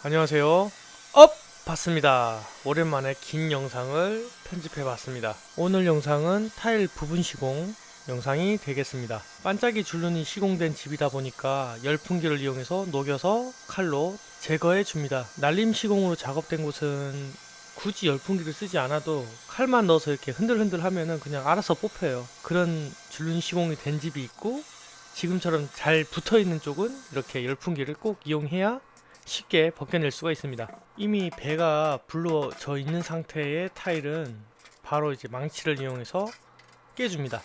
안녕하세요. 봤습니다. 오랜만에 긴 영상을 편집해 봤습니다. 오늘 영상은 타일 부분 시공 영상이 되겠습니다. 반짝이 줄눈이 시공된 집이다 보니까 열풍기를 이용해서 녹여서 칼로 제거해 줍니다. 날림 시공으로 작업된 곳은 굳이 열풍기를 쓰지 않아도 칼만 넣어서 이렇게 흔들흔들 하면은 그냥 알아서 뽑혀요. 그런 줄눈 시공이 된 집이 있고, 지금처럼 잘 붙어 있는 쪽은 이렇게 열풍기를 꼭 이용해야 쉽게 벗겨낼 수가 있습니다. 이미 배가 불러져 있는 상태의 타일은 바로 이제 망치를 이용해서 깨줍니다.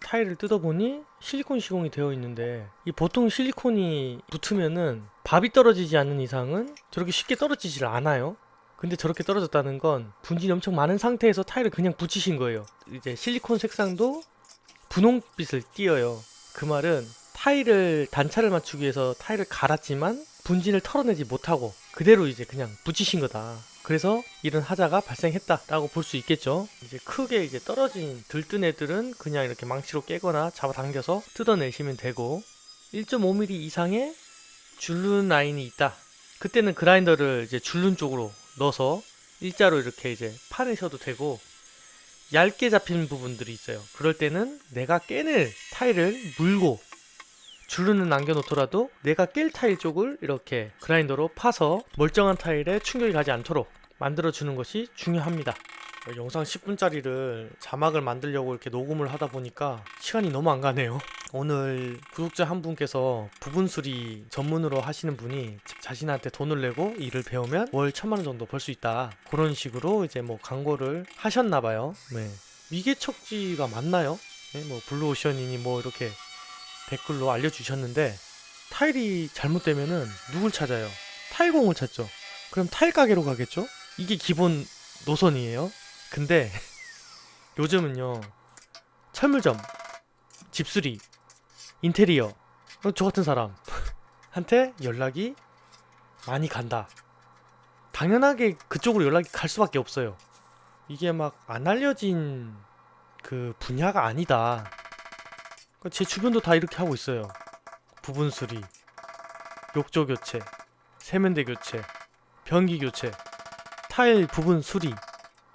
타일을 뜯어보니 실리콘 시공이 되어 있는데, 이 보통 실리콘이 붙으면은 밥이 떨어지지 않는 이상은 저렇게 쉽게 떨어지질 않아요. 근데 저렇게 떨어졌다는 건 분진이 엄청 많은 상태에서 타일을 그냥 붙이신 거예요. 이제 실리콘 색상도 분홍빛을 띄어요. 그 말은 타일을 단차를 맞추기 위해서 타일을 갈았지만 분진을 털어내지 못하고 그대로 이제 그냥 붙이신 거다. 그래서 이런 하자가 발생했다라고 볼 수 있겠죠. 이제 크게 이제 떨어진 들뜬 애들은 그냥 이렇게 망치로 깨거나 잡아당겨서 뜯어내시면 되고, 1.5mm 이상의 줄눈 라인이 있다. 그때는 그라인더를 이제 줄눈 쪽으로 넣어서 일자로 이렇게 이제 파내셔도 되고, 얇게 잡힌 부분들이 있어요. 그럴 때는 내가 깨낼 타일을 물고 줄눈은 남겨놓더라도 내가 깰 타일 쪽을 이렇게 그라인더로 파서 멀쩡한 타일에 충격이 가지 않도록 만들어주는 것이 중요합니다. 영상 10분짜리를 자막을 만들려고 이렇게 녹음을 하다 보니까 시간이 너무 안 가네요. 오늘 구독자 한 분께서 부분 수리 전문으로 하시는 분이 자신한테 돈을 내고 일을 배우면 월 1000만원 정도 벌 수 있다, 그런 식으로 이제 뭐 광고를 하셨나봐요. 네. 미개척지가 맞나요? 네, 뭐 블루오션이니 뭐 이렇게 댓글로 알려주셨는데, 타일이 잘못되면은 누굴 찾아요? 타일공을 찾죠. 그럼 타일 가게로 가겠죠? 이게 기본 노선이에요. 근데 요즘은요, 철물점, 집수리, 인테리어, 저 같은 사람한테 연락이 많이 간다. 당연하게 그쪽으로 연락이 갈 수밖에 없어요. 이게 막 안 알려진 그 분야가 아니다. 제 주변도 다 이렇게 하고 있어요. 부분 수리, 욕조 교체, 세면대 교체, 변기 교체, 타일 부분 수리,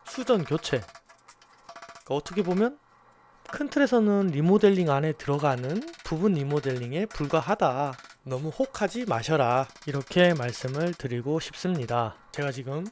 수전 교체. 어떻게 보면 큰 틀에서는 리모델링 안에 들어가는 부분 리모델링에 불과하다. 너무 혹하지 마셔라, 이렇게 말씀을 드리고 싶습니다. 제가 지금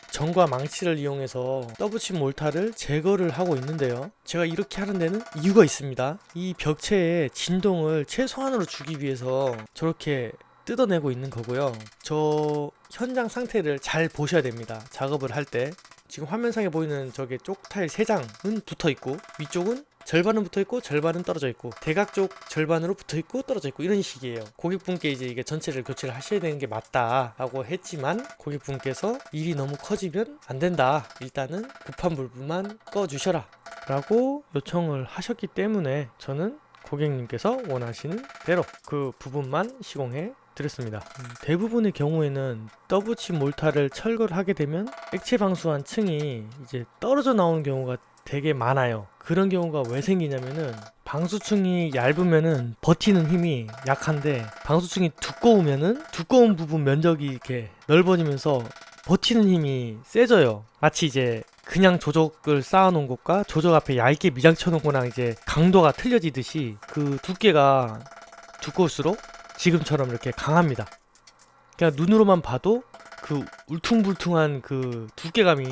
정과 망치를 이용해서 더블칩 몰타를 제거를 하고 있는데요, 제가 이렇게 하는 데는 이유가 있습니다. 이 벽체의 진동을 최소한으로 주기 위해서 저렇게 뜯어내고 있는 거고요. 저 현장 상태를 잘 보셔야 됩니다. 작업을 할 때 지금 화면상에 보이는 저게 쪽타일 3장은 붙어있고, 위쪽은 절반은 붙어있고 절반은 떨어져있고, 대각 쪽 절반으로 붙어있고 떨어져있고, 이런 식이에요. 고객분께 이제 이게 전체를 교체를 하셔야 되는 게 맞다 라고 했지만, 고객분께서 일이 너무 커지면 안된다, 일단은 급한 불만 꺼주셔라 라고 요청을 하셨기 때문에 저는 고객님께서 원하시는 대로 그 부분만 시공해 드렸습니다. 대부분의 경우에는 더블칩 몰타를 철거를 하게 되면 액체 방수한 층이 이제 떨어져 나오는 경우가 되게 많아요. 그런 경우가 왜 생기냐면은, 방수층이 얇으면은 버티는 힘이 약한데, 방수층이 두꺼우면은 두꺼운 부분 면적이 이렇게 넓어지면서 버티는 힘이 세져요. 마치 이제 그냥 조적을 쌓아놓은 것과 조적 앞에 얇게 미장 쳐놓은 거랑 이제 강도가 틀려지듯이, 그 두께가 두꺼울수록 지금처럼 이렇게 강합니다. 그냥 눈으로만 봐도 그 울퉁불퉁한 그 두께감이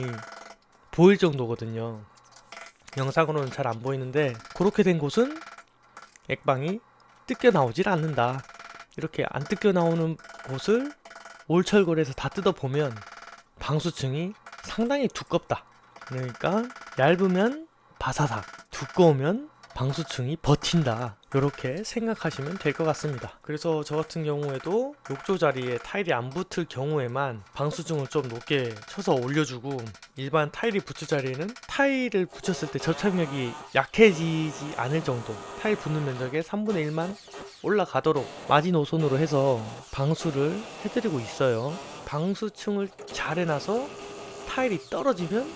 보일 정도거든요. 영상으로는 잘 안 보이는데, 그렇게 된 곳은 액방이 뜯겨 나오질 않는다. 이렇게 안 뜯겨 나오는 곳을 올철거를 해서 다 뜯어보면 방수층이 상당히 두껍다. 그러니까 얇으면 바사삭, 두꺼우면 방수층이 버틴다, 이렇게 생각하시면 될 것 같습니다. 그래서 저 같은 경우에도 욕조 자리에 타일이 안 붙을 경우에만 방수층을 좀 높게 쳐서 올려주고, 일반 타일이 붙을 자리에는 타일을 붙였을 때 접착력이 약해지지 않을 정도, 타일 붙는 면적의 3분의 1만 올라가도록 마지노선으로 해서 방수를 해드리고 있어요. 방수층을 잘 해놔서 타일이 떨어지면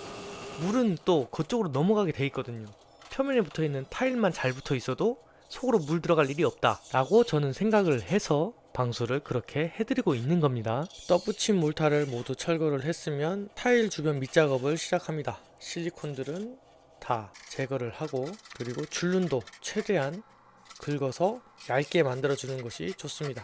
물은 또 그쪽으로 넘어가게 돼 있거든요. 표면에 붙어있는 타일만 잘 붙어 있어도 속으로 물 들어갈 일이 없다 라고 저는 생각을 해서 방수를 그렇게 해드리고 있는 겁니다. 떠붙인 몰타를 모두 철거를 했으면 타일 주변 밑작업을 시작합니다. 실리콘들은 다 제거를 하고, 그리고 줄눈도 최대한 긁어서 얇게 만들어주는 것이 좋습니다.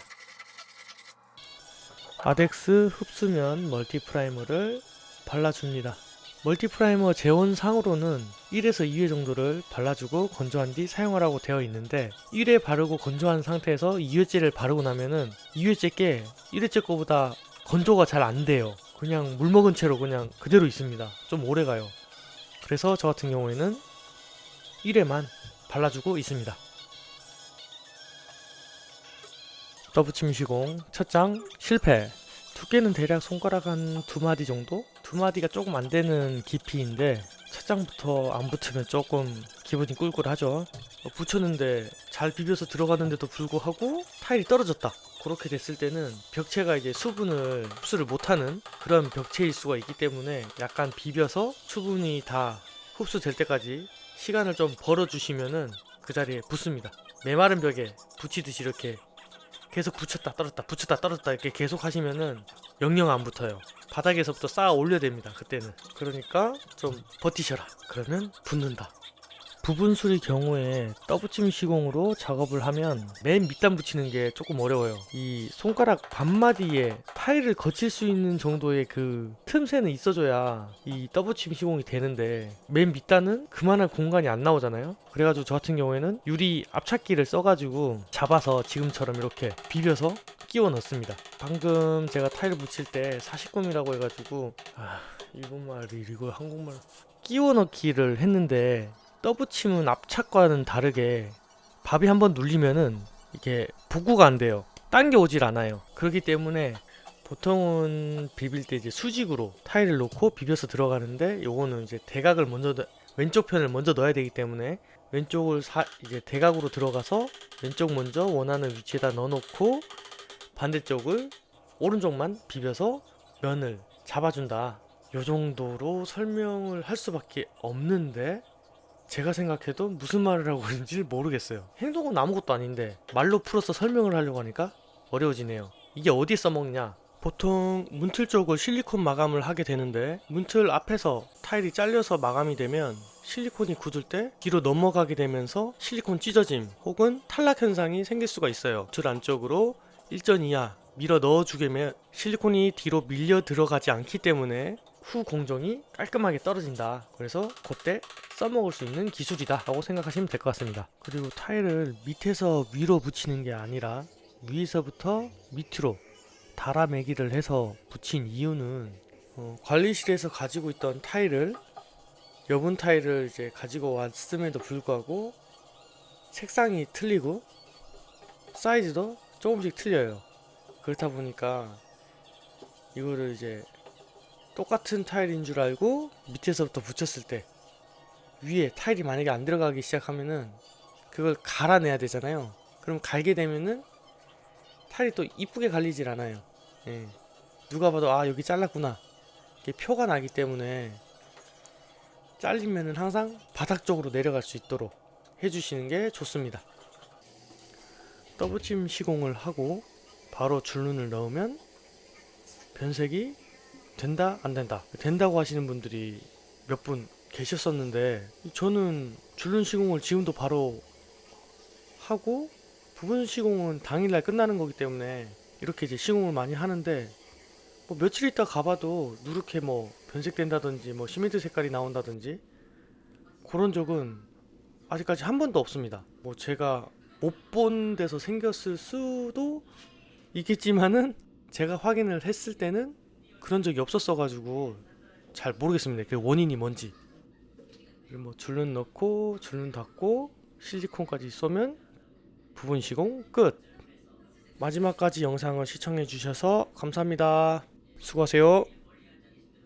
아덱스 흡수면 멀티프라이머를 발라줍니다. 멀티프라이머 재원상으로는 1에서 2회 정도를 발라주고 건조한 뒤 사용하라고 되어 있는데, 1회 바르고 건조한 상태에서 2회째를 바르고 나면은 2회째 게 1회째 거보다 건조가 잘 안 돼요. 그냥 물 먹은 채로 그냥 그대로 있습니다. 좀 오래 가요. 그래서 저 같은 경우에는 1회만 발라주고 있습니다. 떠붙임 시공 첫 장 실패. 두께는 대략 손가락 한 2마디 정도? 2마디가 조금 안 되는 깊이인데 첫 장부터 안 붙으면 조금 기분이 꿀꿀하죠. 붙였는데 잘 비벼서 들어가는데도 불구하고 타일이 떨어졌다. 그렇게 됐을 때는 벽체가 이제 수분을 흡수를 못하는 그런 벽체일 수가 있기 때문에 약간 비벼서 수분이 다 흡수될 때까지 시간을 좀 벌어주시면은 그 자리에 붙습니다. 메마른 벽에 붙이듯이 이렇게 계속 붙였다 떨었다 붙였다 떨었다 이렇게 계속 하시면은 영영 안 붙어요. 바닥에서부터 쌓아 올려야 됩니다. 그때는. 그러니까 좀 버티셔라. 그러면 붙는다. 부분 수리 경우에 떠붙임 시공으로 작업을 하면 맨 밑단 붙이는 게 조금 어려워요. 이 손가락 반마디에 타일을 거칠 수 있는 정도의 그 틈새는 있어줘야 이 떠붙임 시공이 되는데, 맨 밑단은 그만한 공간이 안 나오잖아요. 그래가지고 저 같은 경우에는 유리 압착기를 써가지고 잡아서 지금처럼 이렇게 비벼서 끼워 넣습니다. 방금 제가 타일을 붙일 때 40금이라고 해가지고 일본말이고 한국말 끼워 넣기를 했는데, 떠붙임은 압착과는 다르게 밥이 한번 눌리면은 이게 복구가 안 돼요. 당겨 오질 않아요. 그렇기 때문에 보통은 비빌 때 이제 수직으로 타일을 놓고 비벼서 들어가는데, 요거는 이제 대각을 먼저 왼쪽 편을 먼저 넣어야 되기 때문에 왼쪽을 이제 대각으로 들어가서 왼쪽 먼저 원하는 위치에다 넣어놓고 반대쪽을 오른쪽만 비벼서 면을 잡아준다. 요 정도로 설명을 할 수밖에 없는데, 제가 생각해도 무슨 말을 하고 있는지 모르겠어요. 행동은 아무것도 아닌데 말로 풀어서 설명을 하려고 하니까 어려워지네요. 이게 어디에 써먹냐? 보통 문틀 쪽을 실리콘 마감을 하게 되는데, 문틀 앞에서 타일이 잘려서 마감이 되면 실리콘이 굳을 때 뒤로 넘어가게 되면서 실리콘 찢어짐 혹은 탈락 현상이 생길 수가 있어요. 문틀 안쪽으로 1전 이하 밀어 넣어주게면 실리콘이 뒤로 밀려 들어가지 않기 때문에 후 공정이 깔끔하게 떨어진다. 그래서 그때 써먹을 수 있는 기술이다 라고 생각하시면 될 것 같습니다. 그리고 타일을 밑에서 위로 붙이는 게 아니라 위에서부터 밑으로 달아매기를 해서 붙인 이유는, 관리실에서 가지고 있던 타일을, 여분 타일을 이제 가지고 왔음에도 불구하고 색상이 틀리고 사이즈도 조금씩 틀려요. 그렇다 보니까 이거를 이제 똑같은 타일인 줄 알고 밑에서부터 붙였을 때 위에 타일이 만약에 안 들어가기 시작하면은 그걸 갈아내야 되잖아요. 그럼 갈게 되면은 타일이 또 이쁘게 갈리질 않아요. 예. 누가 봐도 여기 잘랐구나 이게 표가 나기 때문에 잘리면은 항상 바닥 쪽으로 내려갈 수 있도록 해주시는 게 좋습니다. 떠붙임 시공을 하고 바로 줄눈을 넣으면 변색이 된다 안 된다, 된다고 하시는 분들이 몇 분 계셨었는데, 저는 줄눈 시공을 지금도 바로 하고 부분 시공은 당일날 끝나는 거기 때문에 이렇게 이제 시공을 많이 하는데, 뭐 며칠 있다 가봐도 누렇게 뭐 변색된다든지 뭐 시멘트 색깔이 나온다든지 그런 적은 아직까지 한 번도 없습니다. 뭐 제가 못 본 데서 생겼을 수도 있겠지만은 제가 확인을 했을 때는 그런 적이 없었어 가지고 잘 모르겠습니다. 그 원인이 뭔지. 뭐 줄눈 넣고 줄눈 닫고 실리콘까지 쏘면 부분 시공 끝. 마지막까지 영상을 시청해 주셔서 감사합니다. 수고하세요.